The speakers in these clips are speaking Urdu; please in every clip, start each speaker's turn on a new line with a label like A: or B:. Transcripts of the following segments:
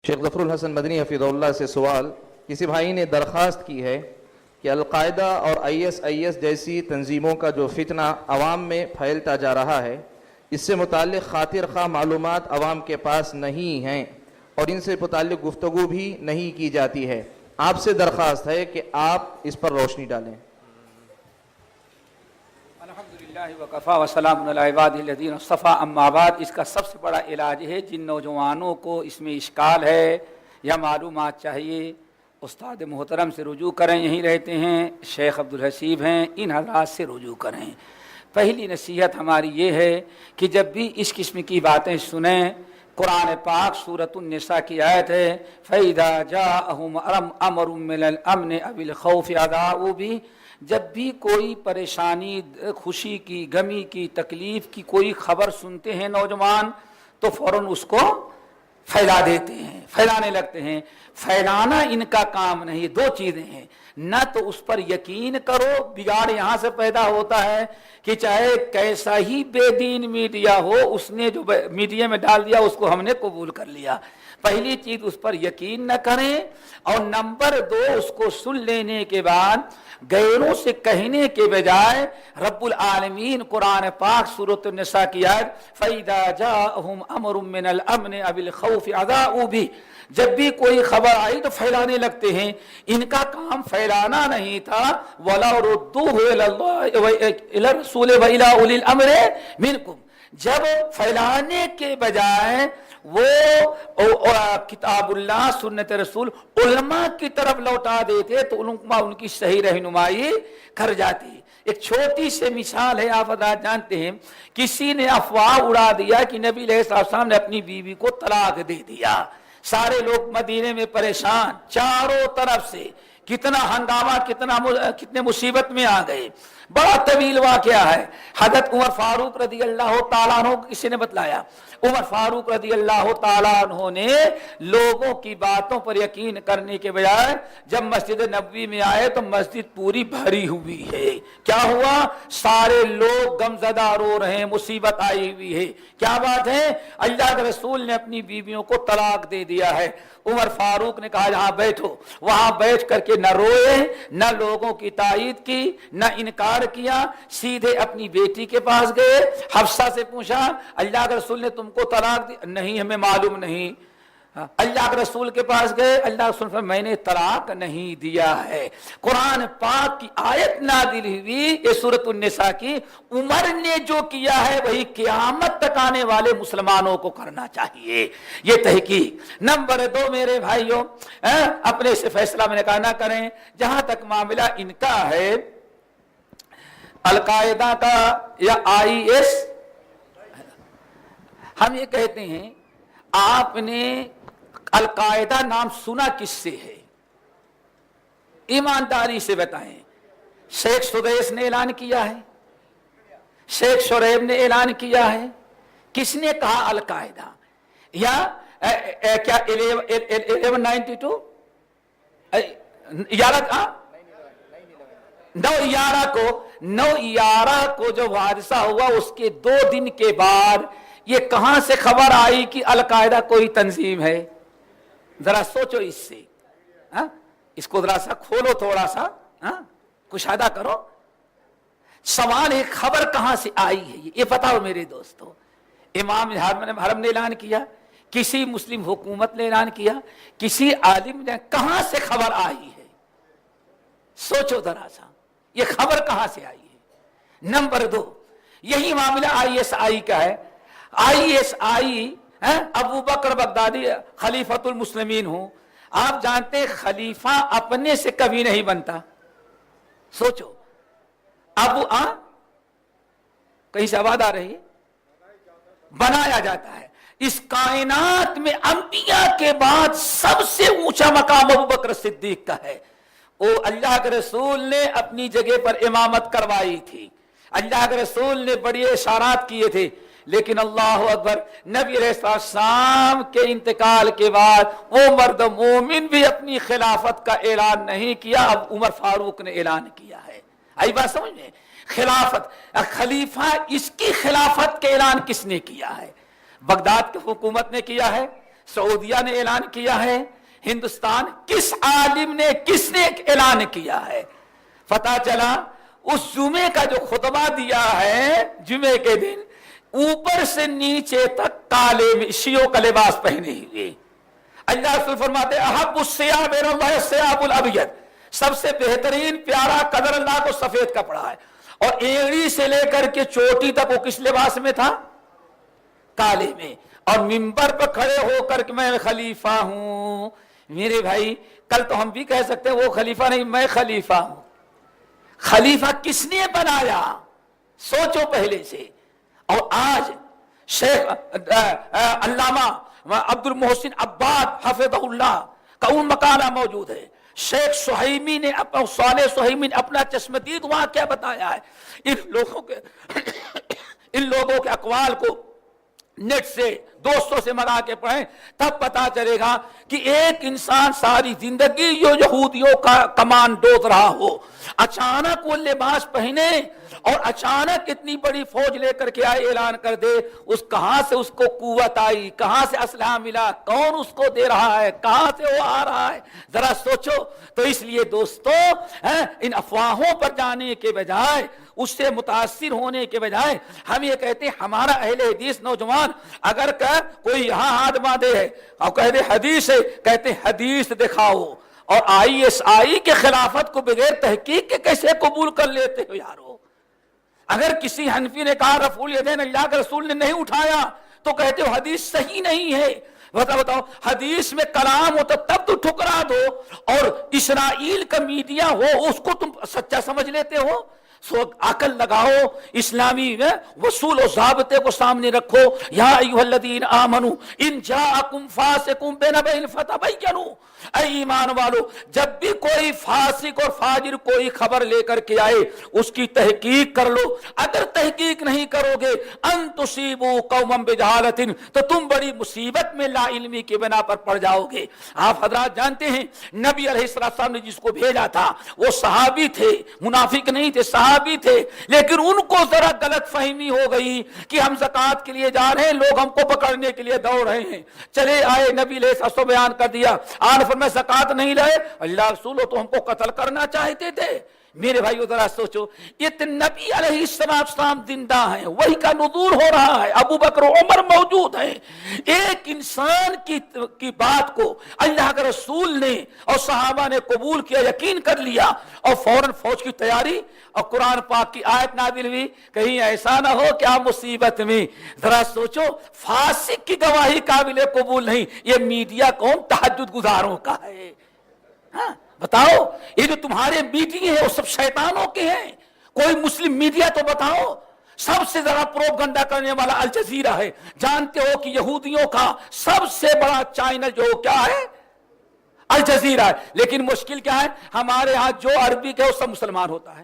A: شیخ ظفر الحسن مدنی حفظہ اللہ سے سوال، کسی بھائی نے درخواست کی ہے کہ القاعدہ اور IS جیسی تنظیموں کا جو فتنہ عوام میں پھیلتا جا رہا ہے، اس سے متعلق خاطر خواہ معلومات عوام کے پاس نہیں ہیں اور ان سے متعلق گفتگو بھی نہیں کی جاتی ہے، آپ سے درخواست ہے کہ آپ اس پر روشنی ڈالیں۔
B: الحمدللہ وکفا وسلام علی عبادہ الذین اصطفیٰ، اما بعد، اس کا سب سے بڑا علاج ہے جن نوجوانوں کو اس میں اشکال ہے یا معلومات چاہیے، استاد محترم سے رجوع کریں، یہیں رہتے ہیں، شیخ عبدالحسیب ہیں، ان حضرات سے رجوع کریں۔ پہلی نصیحت ہماری یہ ہے کہ جب بھی اس قسم کی باتیں سنیں، قرآن پاک سورۃ النساء کی آیت ہے فَإِذَا جَاءَهُمْ أَمْرٌ مِّنَ الْأَمْنِ أَوِ الْخَوْفِ أَذَاعُوا بِهِ، جب بھی کوئی پریشانی، خوشی کی، غمی کی، تکلیف کی کوئی خبر سنتے ہیں نوجوان تو فوراً اس کو پھیلا دیتے ہیں، پھیلانے لگتے ہیں۔ پھیلانا ان کا کام نہیں، دو چیزیں ہیں، نہ تو اس پر یقین کرو، بگاڑ یہاں سے پیدا ہوتا ہے کہ چاہے کیسا ہی بے دین میڈیا ہو، اس نے جو میڈیا میں ڈال دیا اس کو ہم نے قبول کر لیا۔ پہلی چیز اس پر یقین نہ کریں، اور نمبر دو اس کو سن لینے کے بعد غیروں سے کہنے کے بجائے رب العالمین قرآن پاک سورۃ النساء کی آیت فَإِذَا جَاءَهُمْ أَمْرٌ مِّنَ الْأَمْنِ أَوِ الْخَوْفِ أَذَاعُوا بِهِ، جب بھی کوئی خبر آئی تو پھیلانے لگتے ہیں۔ ان کا کام پھیلانا نہیں تھا، وَلَوْ رُدُّوهُ إِلَى اللَّهِ إِلَى الرَّسُولِ وَإِلَى أُولِي الْأَمْرِ مِنْكُمْ، جب پھیلانے کے بجائے وہ کتاب اللہ، سنت رسول، علماء کی طرف لوٹا دیتے تو علماء ان کی صحیح رہنمائی کر جاتی۔ ایک چھوٹی سی مثال ہے، آپ حضرات جانتے ہیں، کسی نے افواہ اڑا دیا کہ نبی علیہ السلام نے اپنی بیوی کو طلاق دے دیا، سارے لوگ مدینے میں پریشان، چاروں طرف سے کتنا ہنگامہ، کتنے مصیبت میں آ گئے۔ بڑا طویل واقعہ ہے، حضرت عمر فاروق رضی اللہ تعالیٰ عنہ کو کسی نے بتلایا، عمر فاروق رضی اللہ تعالیٰ عنہ نے لوگوں کی باتوں پر یقین کرنے کے بجائے جب مسجد نبوی میں آئے تو مسجد پوری بھری ہوئی ہے، کیا ہوا؟ سارے لوگ غمزدہ رو رہے ہیں، مصیبت آئی ہوئی ہے، کیا بات ہے؟ اللہ کے رسول نے اپنی بیویوں کو طلاق دے دیا ہے۔ عمر فاروق نے کہا جہاں بیٹھو، وہاں بیٹھ کر کے نہ روئے، نہ لوگوں کی تائید کی، نہ انکار کیا، سیدھے اپنی بیٹی کے پاس گئے، حفصہ سے پوچھا اللہ کے رسول نے تم کو طلاق دی؟ نہیں، ہمیں معلوم نہیں۔ اللہ کے رسول کے پاس گئے، اللہ کے رسول میں نے طلاق نہیں دیا ہے۔ قرآن پاک کی آیت نازل ہوئی، یہ سورۃ النساء کی، عمر نے جو کیا ہے وہی قیامت تک آنے والے مسلمانوں کو کرنا چاہیے، یہ تحقیق۔ نمبر دو میرے بھائیوں، اپنے سے فیصلہ میں نے کہا نہ کریں۔ جہاں تک معاملہ ان کا ہے، القاعدہ کا یا IS، ہم یہ کہتے ہیں آپ نے القاعدہ نام سنا کس سے ہے؟ ایمانداری سے بتائیں۔ شیخ سدیس نے اعلان کیا ہے، شیخ شعیب نے اعلان کیا ہے، کس نے کہا القاعدہ؟ یا کیا 1192 9/11 کو جو حادثہ ہوا اس کے 2 دن کے بعد یہ کہاں سے خبر آئی کہ القاعدہ کوئی تنظیم ہے؟ ذرا سوچو اس سے، اس کو ذرا سا کھولو، تھوڑا سا کشادہ کرو۔ سوال ہے خبر کہاں سے آئی ہے، یہ بتاؤ میرے دوستو۔ امام حرم نے اعلان کیا، کسی مسلم حکومت نے اعلان کیا، کسی عالم نے، کہاں سے خبر آئی ہے؟ سوچو ذرا سا، یہ خبر کہاں سے آئی ہے؟ نمبر 2، یہی معاملہ ISI کا ہے۔ ISI ابو بکر بغدادی خلیفۃ المسلمین ہوں، آپ جانتے ہیں خلیفہ اپنے سے کبھی نہیں بنتا۔ سوچو، کہیں سے آواز آ رہی ہے؟ بنایا جاتا ہے۔ اس کائنات میں انبیاء کے بعد سب سے اونچا مقام ابو بکر صدیق کا ہے۔ وہ اللہ کے رسول نے اپنی جگہ پر امامت کروائی تھی، اللہ کے رسول نے بڑی اشارات کیے تھے، لیکن اللہ اکبر، نبی علیہ السلام کے انتقال کے بعد وہ مرد مومن بھی اپنی خلافت کا اعلان نہیں کیا، اب عمر فاروق نے اعلان کیا ہے۔ آئی بات سمجھ میں؟ خلافت، خلیفہ، اس کی خلافت کا اعلان کس نے کیا ہے؟ بغداد کی حکومت نے کیا ہے، سعودیہ نے اعلان کیا ہے، ہندوستان کس عالم نے کس نے اعلان کیا ہے؟ پتہ چلا اس جمعے کا جو خطبہ دیا ہے جمعے کے دن، اوپر سے نیچے تک کالے شیعوں کا لباس پہنے ہوئے۔ اللہ رسول فرماتے احب الثیاب الی اللہ الثیاب الابیض، سب سے بہترین پیارا قدر اللہ کو سفید کپڑا ہے، اور ایڑی سے لے کر کے چوٹی تک وہ کس لباس میں تھا؟ کالے میں، اور منبر پر کھڑے ہو کر کہ میں خلیفہ ہوں۔ میرے بھائی کل تو ہم بھی کہہ سکتے ہیں وہ خلیفہ نہیں، میں خلیفہ ہوں۔ خلیفہ کس نے بنایا؟ سوچو پہلے سے۔ اور آج شیخ علامہ عبد المحسن عباد حفظہ اللہ کا ان مقالہ موجود ہے، شیخ سہیمی نے صالح سہیمی نے اپنا چشمدید وہاں کیا بتایا ہے۔ ان لوگوں کے اقوال کو نیٹ سے دوستوں سے منگا کے پڑھیں، تب پتا چلے گا کہ ایک انسان ساری زندگی یہودیوں کا کمان ڈوز رہا ہو، اچانک وہ لباس پہنے اور اچانک اتنی بڑی فوج لے کر کے آئے، اعلان کر دے، اس کہاں سے اس کو قوت آئی، کہاں سے اسلحہ ملا، کون اس کو دے رہا ہے، کہاں سے وہ آ رہا ہے، ذرا سوچو۔ تو اس لیے دوستو ان افواہوں پر جانے کے بجائے، اس سے متاثر ہونے کے بجائے، ہم یہ کہتے ہیں ہمارا اہل حدیث نوجوان اگر کوئی یہاں ہاتھ باندھے ہے اور کہہ دے حدیث ہے، کہتے حدیث دکھاؤ، اور ISI کے خلافت کو بغیر تحقیق کے کیسے قبول کر لیتے ہو یارو؟ اگر کسی حنفی نے کہا رفع الیدین اللہ کے رسول نے نہیں اٹھایا تو کہتے ہو حدیث صحیح نہیں ہے۔ بتاؤ حدیث میں کلام ہو تو تب تو ٹھکرا دو، اور اسرائیل کا میڈیا ہو اس کو تم سچا سمجھ لیتے ہو۔ سو عقل لگاؤ، اسلامی وصول و ضابطے کو سامنے رکھو۔ یا ایھا الذین آمنوا ان جاءکم فاسق بنبأ فتبینوا، اے ایمان والو جب بھی کوئی فاسق اور فاجر کوئی خبر لے کر کے آئے اس کی تحقیق کر لو۔ اگر تحقیق نہیں کرو گے ان تصیبوا قوما بجہالۃ، تو تم بڑی مصیبت میں لا علمی کی بنا پر پڑ جاؤ گے۔ آپ حضرات جانتے ہیں نبی علیہ السلام نے جس کو بھیجا تھا وہ صحابی تھے، منافق نہیں تھے، صحابی تھے، لیکن ان کو ذرا غلط فہمی ہو گئی کہ ہم زکوٰۃ کے لیے جا رہے ہیں، لوگ ہم کو پکڑنے کے لیے دوڑ رہے ہیں۔ چلے آئے نبی علیہ السلام بیان کر دیا، آن فرمائے زکوٰۃ نہیں لائے، اللہ رسول تو ہم کو قتل کرنا چاہتے تھے۔ میرے بھائیو ذرا سوچو، یہ نبی علیہ السلام زندہ ہیں، وحی کا نزول ہو رہا ہے، ابو بکر و عمر موجود ہیں۔ ایک انسان کی بات کو اللہ کے رسول نے اور صحابہ نے قبول کیا، یقین کر لیا، اور فوراً فوج کی تیاری، اور قرآن پاک کی آیت نازل ہوئی، کہیں ایسا نہ ہو کہ آپ مصیبت میں۔ ذرا سوچو، فاسق کی گواہی قابل قبول نہیں، یہ میڈیا کون تہجد گزاروں کا ہے؟ ہاں بتاؤ، یہ جو تمہارے میڈیا ہیں وہ سب شیطانوں کے ہیں؟ کوئی مسلم میڈیا تو بتاؤ۔ سب سے زیادہ پروپگنڈا کرنے والا الجزیرہ ہے۔ جانتے ہو کہ یہودیوں کا سب سے بڑا چینل جو کیا ہے؟ الجزیرہ ہے۔ لیکن مشکل کیا ہے، ہمارے ہاں جو عربی کے وہ سب مسلمان ہوتا ہے۔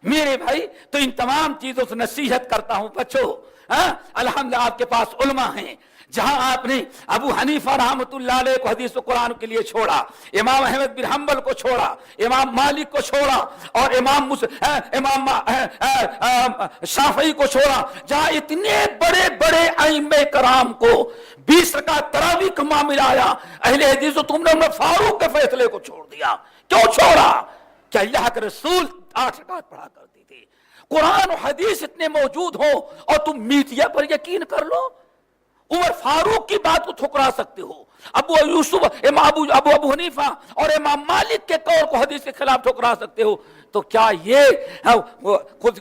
B: میرے بھائی تو ان تمام چیزوں سے نصیحت کرتا ہوں، بچو الحمدللہ آپ کے پاس علماء ہیں۔ جہاں آپ نے ابو حنیفہ رحمۃ اللہ علیہ کو حدیث و قرآن کے لیے چھوڑا، امام احمد بن حنبل کو چھوڑا، امام مالک کو چھوڑا، اور امام شافعی کو چھوڑا، جہاں اتنے بڑے بڑے ائمہ کرام کو 20 رکعت تراویح کا معاملہ آیا، اہل حدیث تم نے عمر فاروق کے فیصلے کو چھوڑ دیا۔ کیوں چھوڑا؟ کہ اللہ کے رسول 8 رکعت پڑھا کرتے تھے۔ قرآن و حدیث اتنے موجود ہو اور تم میڈیا پر یقین کر لو؟ عمر فاروق کی بات کو ٹھکرا سکتے ہو، ابو حنیفہ اور امام مالک کے قول کو حدیث کے خلاف ٹھکرا سکتے ہو، تو کیا یہ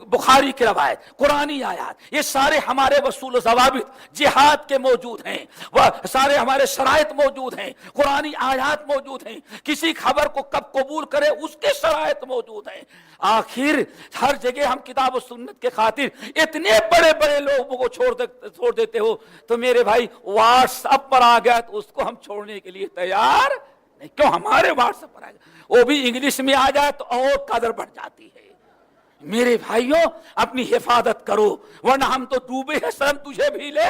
B: بخاری کی روایت، قرآنی آیات، یہ سارے ہمارے اصول و ضوابط جہاد کے موجود ہیں، سارے ہمارے شرائط موجود ہیں، قرآنی آیات موجود ہیں، کسی خبر کو کب قبول کرے اس کے شرائط موجود ہیں۔ آخر ہر جگہ ہم کتاب و سنت کے خاطر اتنے بڑے بڑے لوگوں کو چھوڑ دیتے ہو، تو میرے بھائی واٹس اپ پر آ گیا تو اس کو ہم چھوڑنے کے لیے تیار نہیں۔ کیوں؟ ہمارے واٹس اپ پر آ گیا، وہ بھی انگلش میں آ جائے تو اور قدر بڑھ جاتی ہے۔ میرے بھائیوں اپنی حفاظت کرو، ورنہ ہم تو ڈوبے ہیں، شرم تجھے بھی لے